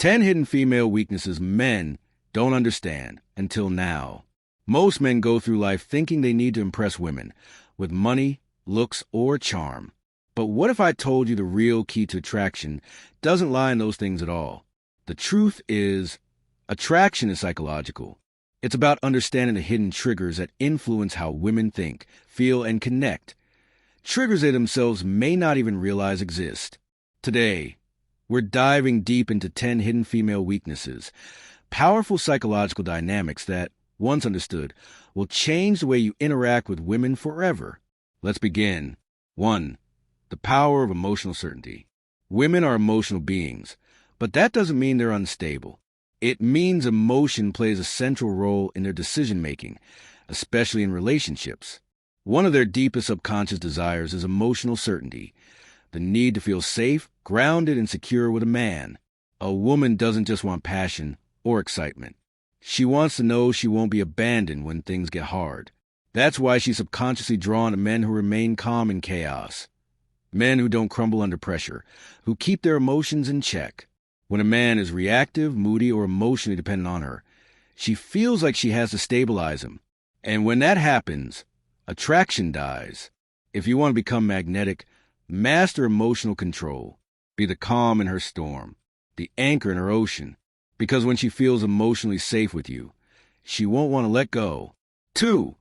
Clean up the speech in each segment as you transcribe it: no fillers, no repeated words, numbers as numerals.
10 hidden female weaknesses men don't understand until now. Most men go through life thinking they need to impress women with money, looks, or charm. But what if I told you the real key to attraction doesn't lie in those things at all? The truth is, attraction is psychological. It's about understanding the hidden triggers that influence how women think, feel, and connect. Triggers they themselves may not even realize exist. Today, we're diving deep into 10 hidden female weaknesses, powerful psychological dynamics that, once understood, will change the way you interact with women forever. Let's begin. 1. The power of emotional certainty. Women are emotional beings, but that doesn't mean they're unstable. It means emotion plays a central role in their decision-making, especially in relationships. One of their deepest subconscious desires is emotional certainty, the need to feel safe, grounded, and secure with a man. A woman doesn't just want passion or excitement. She wants to know she won't be abandoned when things get hard. That's why she's subconsciously drawn to men who remain calm in chaos. Men who don't crumble under pressure, who keep their emotions in check. When a man is reactive, moody, or emotionally dependent on her, she feels like she has to stabilize him. And when that happens, attraction dies. If you want to become magnetic, master emotional control. Be the calm in her storm, the anchor in her ocean. Because when she feels emotionally safe with you, she won't want to let go. 2.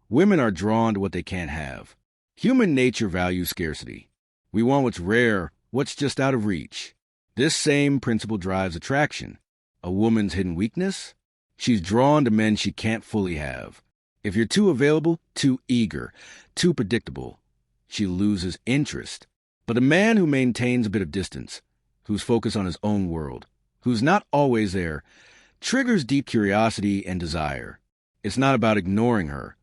Women are drawn to what they can't have. Human nature values scarcity. We want what's rare, what's just out of reach. This same principle drives attraction. A woman's hidden weakness? She's drawn to men she can't fully have. If you're too available, too eager, too predictable, she loses interest. But a man who maintains a bit of distance, who's focused on his own world, who's not always there, triggers deep curiosity and desire. It's not about ignoring her.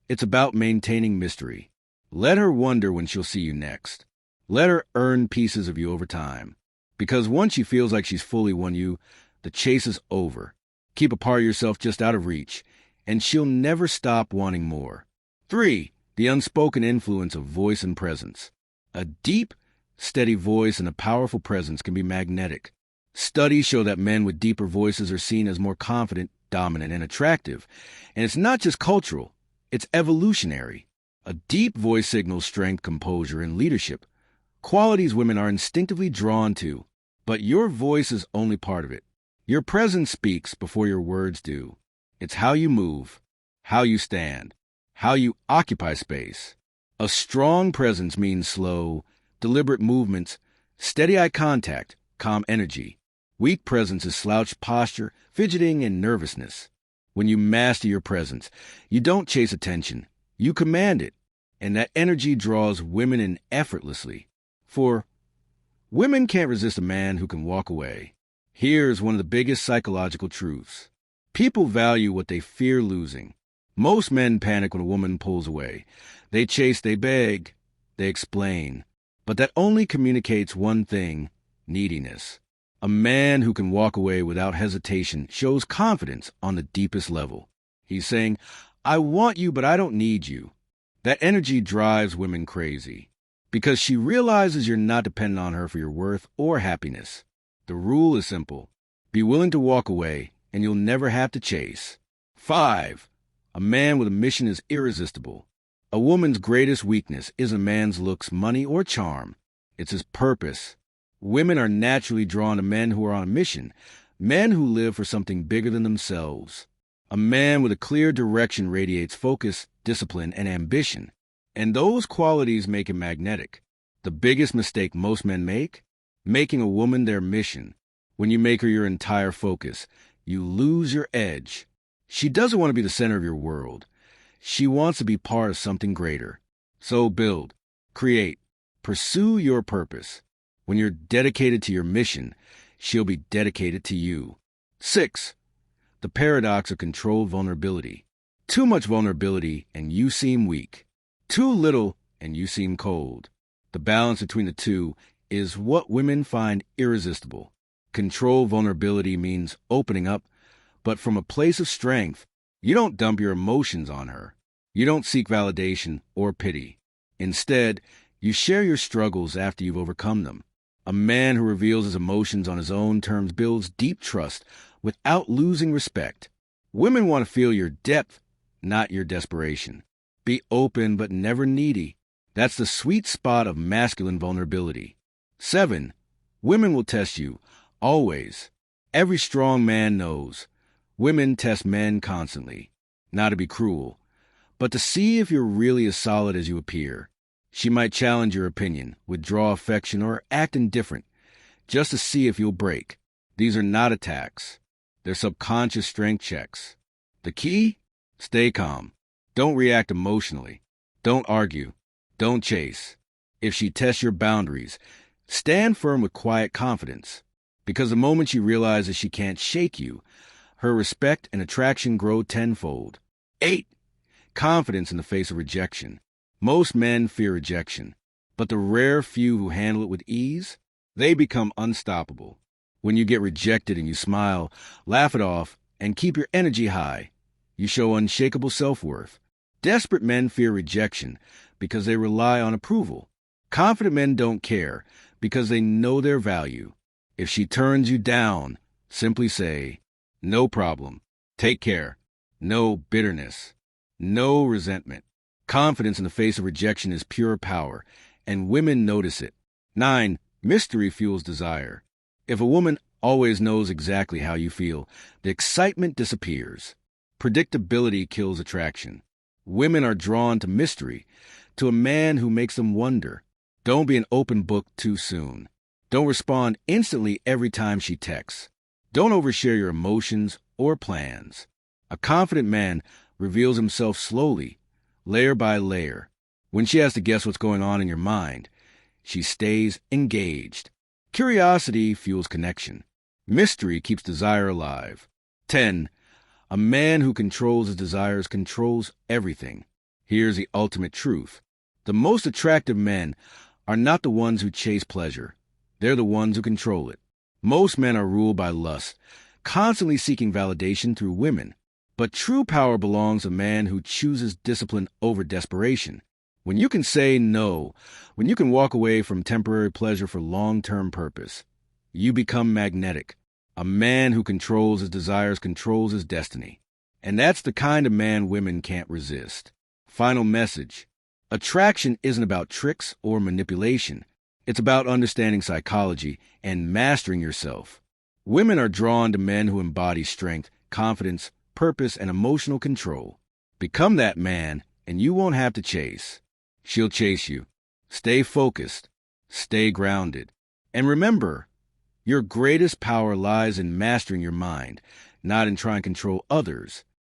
It's about maintaining mystery. Let her wonder when she'll see you next. Let her earn pieces of you over time. Because once she feels like she's fully won you, the chase is over. Keep a part of yourself just out of reach, and she'll never stop wanting more. 3. The unspoken influence of voice and presence. A deep, steady voice and a powerful presence can be magnetic. Studies show that men with deeper voices are seen as more confident, dominant, and attractive. And it's not just cultural, it's evolutionary. A deep voice signals strength, composure, and leadership, qualities women are instinctively drawn to. But your voice is only part of it. Your presence speaks before your words do. It's how you move, how you stand, how you occupy space. A strong presence means slow, deliberate movements, steady eye contact, calm energy. Weak presence is slouched posture, fidgeting, and nervousness. When you master your presence, you don't chase attention, you command it. And that energy draws women in effortlessly. 4. Women can't resist a man who can walk away. Here's one of the biggest psychological truths. People value what they fear losing. Most men panic when a woman pulls away. They chase, they beg, they explain. But that only communicates one thing: neediness. A man who can walk away without hesitation shows confidence on the deepest level. He's saying, I want you, but I don't need you. That energy drives women crazy, because she realizes you're not dependent on her for your worth or happiness. The rule is simple. Be willing to walk away, and you'll never have to chase. 5. A man with a mission is irresistible. A woman's greatest weakness isn't a man's looks, money, or charm. It's his purpose. Women are naturally drawn to men who are on a mission, men who live for something bigger than themselves. A man with a clear direction radiates focus, discipline, and ambition. And those qualities make him magnetic. The biggest mistake most men make? Making a woman their mission. When you make her your entire focus, you lose your edge. She doesn't want to be the center of your world. She wants to be part of something greater. So build, create, pursue your purpose. When you're dedicated to your mission, she'll be dedicated to you. 6. The paradox of controlled vulnerability. Too much vulnerability and you seem weak. Too little and you seem cold. The balance between the two is what women find irresistible. Controlled vulnerability means opening up, but from a place of strength. You don't dump your emotions on her. You don't seek validation or pity. Instead, you share your struggles after you've overcome them. A man who reveals his emotions on his own terms builds deep trust without losing respect. Women want to feel your depth, not your desperation. Be open but never needy. That's the sweet spot of masculine vulnerability. 7. Women will test you, always. Every strong man knows. Women test men constantly. Not to be cruel, but to see if you're really as solid as you appear. She might challenge your opinion, withdraw affection, or act indifferent, just to see if you'll break. These are not attacks. They're subconscious strength checks. The key? Stay calm. Don't react emotionally. Don't argue. Don't chase. If she tests your boundaries, stand firm with quiet confidence. Because the moment she realizes she can't shake you, her respect and attraction grow tenfold. 8. Confidence in the face of rejection. Most men fear rejection, but the rare few who handle it with ease, they become unstoppable. When you get rejected and you smile, laugh it off, and keep your energy high, you show unshakable self-worth. Desperate men fear rejection because they rely on approval. Confident men don't care because they know their value. If she turns you down, simply say, "No problem. Take care." No bitterness. No resentment. Confidence in the face of rejection is pure power, and women notice it. 9. Mystery fuels desire. If a woman always knows exactly how you feel, the excitement disappears. Predictability kills attraction. Women are drawn to mystery, to a man who makes them wonder. Don't be an open book too soon. Don't respond instantly every time she texts. Don't overshare your emotions or plans. A confident man reveals himself slowly, layer by layer. When she has to guess what's going on in your mind, she stays engaged. Curiosity fuels connection. Mystery keeps desire alive. 10. A man who controls his desires controls everything. Here's the ultimate truth. The most attractive men are not the ones who chase pleasure. They're the ones who control it. Most men are ruled by lust, constantly seeking validation through women. But true power belongs to a man who chooses discipline over desperation. When you can say no, when you can walk away from temporary pleasure for long-term purpose, you become magnetic. A man who controls his desires controls his destiny. And that's the kind of man women can't resist. Final message. Attraction isn't about tricks or manipulation. It's about understanding psychology and mastering yourself. Women are drawn to men who embody strength, confidence, purpose, and emotional control. Become that man, and you won't have to chase. She'll chase you. Stay focused. Stay grounded. And remember, your greatest power lies in mastering your mind, not in trying to control others.